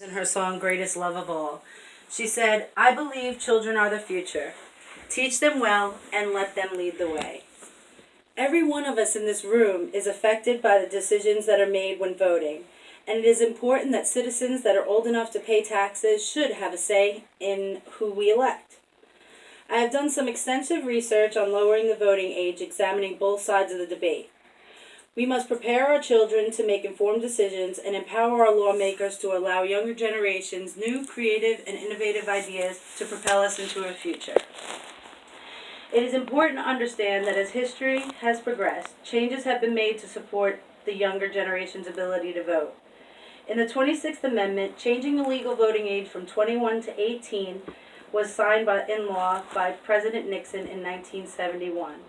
in her song Greatest Love of All. She said, "I believe children are the future. Teach them well and let them lead the way." Every one of us in this room is affected by the decisions that are made when voting, and it is important that citizens that are old enough to pay taxes should have a say in who we elect. I have done some extensive research on lowering the voting age, examining both sides of the debate. We must prepare our children to make informed decisions and empower our lawmakers to allow younger generations new, creative, and innovative ideas to propel us into a future. It is important to understand that as history has progressed, changes have been made to support the younger generation's ability to vote. In the 26th Amendment, changing the legal voting age from 21 to 18 was signed in law by President Nixon in 1971.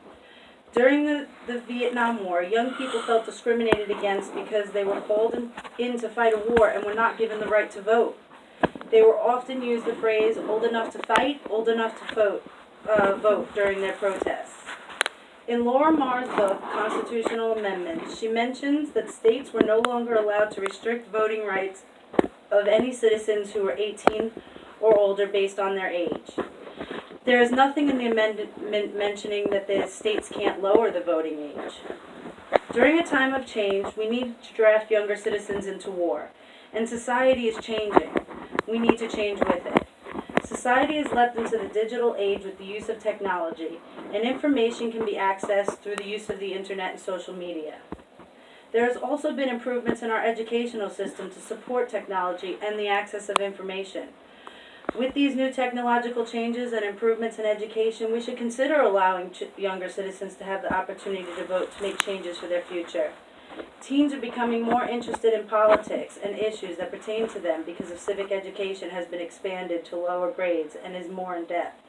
During the Vietnam War, young people felt discriminated against because they were called in to fight a war and were not given the right to vote. They were often used the phrase, "old enough to fight, old enough to vote" during their protests. In Laura Marr's book, Constitutional Amendments, she mentions that states were no longer allowed to restrict voting rights of any citizens who were 18 or older based on their age. There is nothing in the amendment mentioning that the states can't lower the voting age. During a time of change, we need to draft younger citizens into war, and society is changing. We need to change with it. Society has leapt into the digital age with the use of technology, and information can be accessed through the use of the internet and social media. There has also been improvements in our educational system to support technology and the access of information. With these new technological changes and improvements in education, we should consider allowing younger citizens to have the opportunity to vote to make changes for their future. Teens are becoming more interested in politics and issues that pertain to them because of civic education has been expanded to lower grades and is more in depth.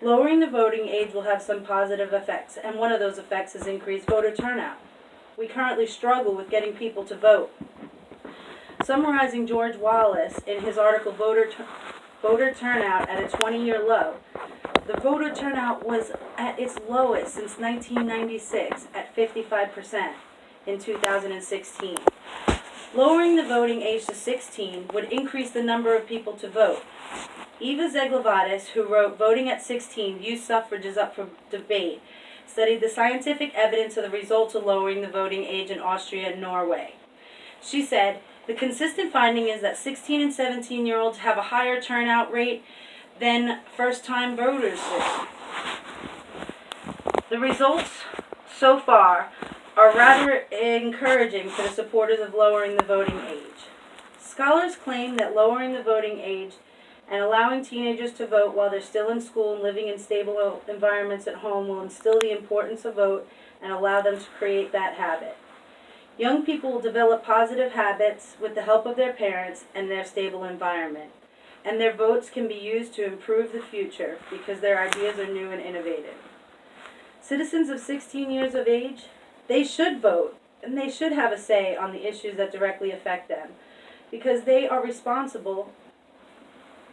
Lowering the voting age will have some positive effects, and one of those effects is increased voter turnout. We currently struggle with getting people to vote. Summarizing George Wallace in his article Voter Turnout at a 20-Year Low, the voter turnout was at its lowest since 1996 at 55% in 2016. Lowering the voting age to 16 would increase the number of people to vote. Eva Zeglavadis, who wrote Voting at 16, Youth Suffrage is Up for Debate, studied the scientific evidence of the results of lowering the voting age in Austria and Norway. She said, "The consistent finding is that 16 and 17-year-olds have a higher turnout rate than first-time voters do. The results so far are rather encouraging for the supporters of lowering the voting age. Scholars claim that lowering the voting age and allowing teenagers to vote while they're still in school and living in stable environments at home will instill the importance of vote and allow them to create that habit. Young people will develop positive habits with the help of their parents and their stable environment, and their votes can be used to improve the future because their ideas are new and innovative. Citizens of 16 years of age, they should vote, and they should have a say on the issues that directly affect them, because they are responsible.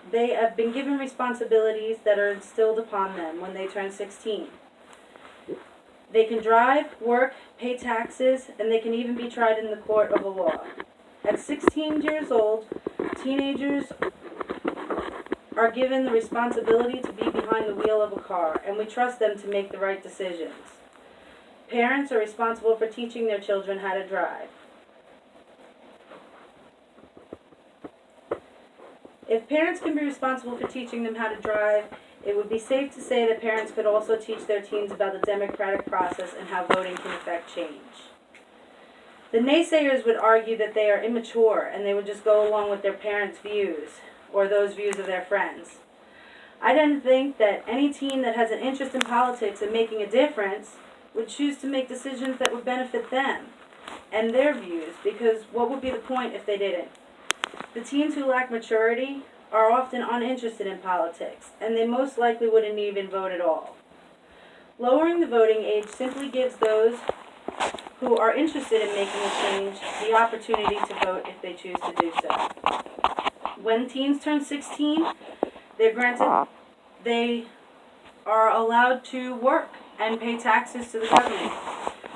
They have been given responsibilities that are instilled upon them when they turn 16. They can drive, work, pay taxes, and they can even be tried in the court of the law. At 16 years old, teenagers are given the responsibility to be behind the wheel of a car, and we trust them to make the right decisions. Parents are responsible for teaching their children how to drive. If parents can be responsible for teaching them how to drive, it would be safe to say that parents could also teach their teens about the democratic process and how voting can affect change. The naysayers would argue that they are immature and they would just go along with their parents' views or those views of their friends. I don't think that any teen that has an interest in politics and making a difference would choose to make decisions that would benefit them and their views, because what would be the point if they didn't? The teens who lack maturity are often uninterested in politics, and they most likely wouldn't even vote at all. Lowering the voting age simply gives those who are interested in making a change the opportunity to vote if they choose to do so. When teens turn 16, they are allowed to work and pay taxes to the government.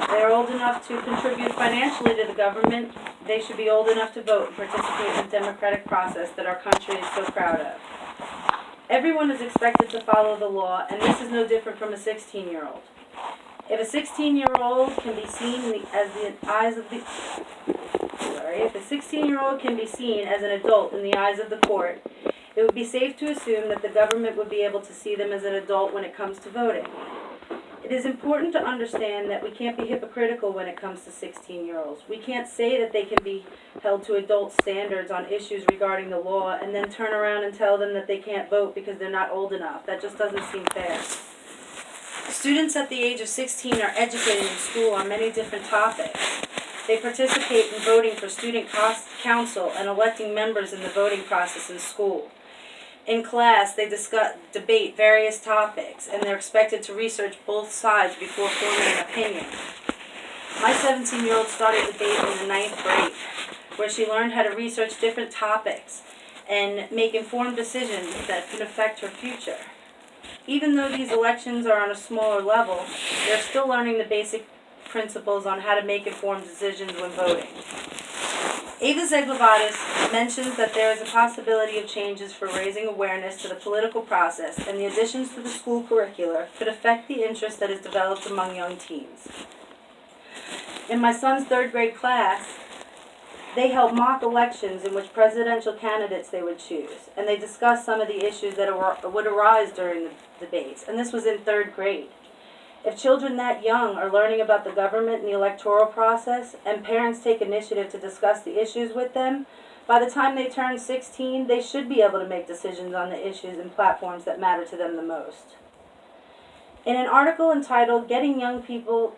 They are old enough to contribute financially to the government they should be old enough to vote and participate in the democratic process that our country is so proud of. Everyone is expected to follow the law, and this is no different from a 16-year-old. If a 16-year-old can be seen if a 16-year-old can be seen as an adult in the eyes of the court, it would be safe to assume that the government would be able to see them as an adult when it comes to voting. It is important to understand that we can't be hypocritical when it comes to 16-year-olds. We can't say that they can be held to adult standards on issues regarding the law and then turn around and tell them that they can't vote because they're not old enough. That just doesn't seem fair. Students at the age of 16 are educated in school on many different topics. They participate in voting for student council and electing members in the voting process in school. In class, they debate various topics, and they're expected to research both sides before forming an opinion. My 17-year-old started debating in the 9th grade, where she learned how to research different topics and make informed decisions that can affect her future. Even though these elections are on a smaller level, they're still learning the basic principles on how to make informed decisions when voting. Ava Zeglovatis mentions that there is a possibility of changes for raising awareness to the political process, and the additions to the school curricula could affect the interest that is developed among young teens. In my son's 3rd grade class, they held mock elections in which presidential candidates they would choose, and they discussed some of the issues that would arise during the debates, and this was in 3rd grade. If children that young are learning about the government and the electoral process, and parents take initiative to discuss the issues with them, by the time they turn 16, they should be able to make decisions on the issues and platforms that matter to them the most. In an article entitled "Getting Young People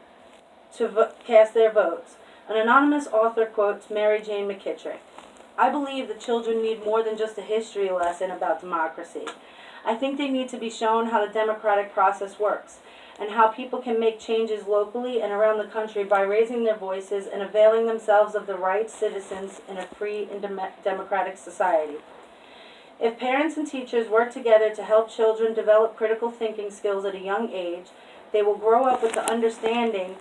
to Cast Their Votes," an anonymous author quotes Mary Jane McKittrick. "I believe that children need more than just a history lesson about democracy. I think they need to be shown how the democratic process works, and how people can make changes locally and around the country by raising their voices and availing themselves of the rights citizens in a free and democratic society. If parents and teachers work together to help children develop critical thinking skills at a young age, they will grow up with the understanding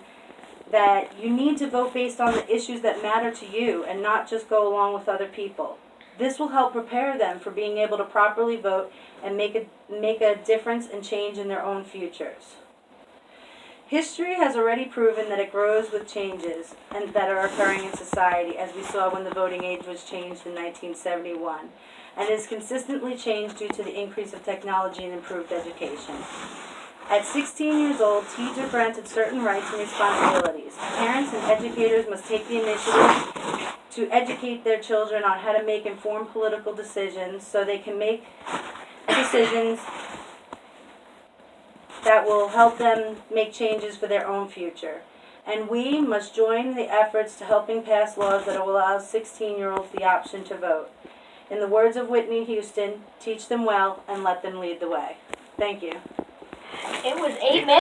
that you need to vote based on the issues that matter to you and not just go along with other people. This will help prepare them for being able to properly vote and make a difference and change in their own futures." History has already proven that it grows with changes and that are occurring in society, as we saw when the voting age was changed in 1971, and is consistently changed due to the increase of technology and improved education. At 16 years old, teens are granted certain rights and responsibilities. Parents and educators must take the initiative to educate their children on how to make informed political decisions so they can make decisions that will help them make changes for their own future. And we must join the efforts to helping pass laws that will allow 16-year-olds the option to vote. In the words of Whitney Houston, teach them well and let them lead the way. Thank you. It was 8 minutes.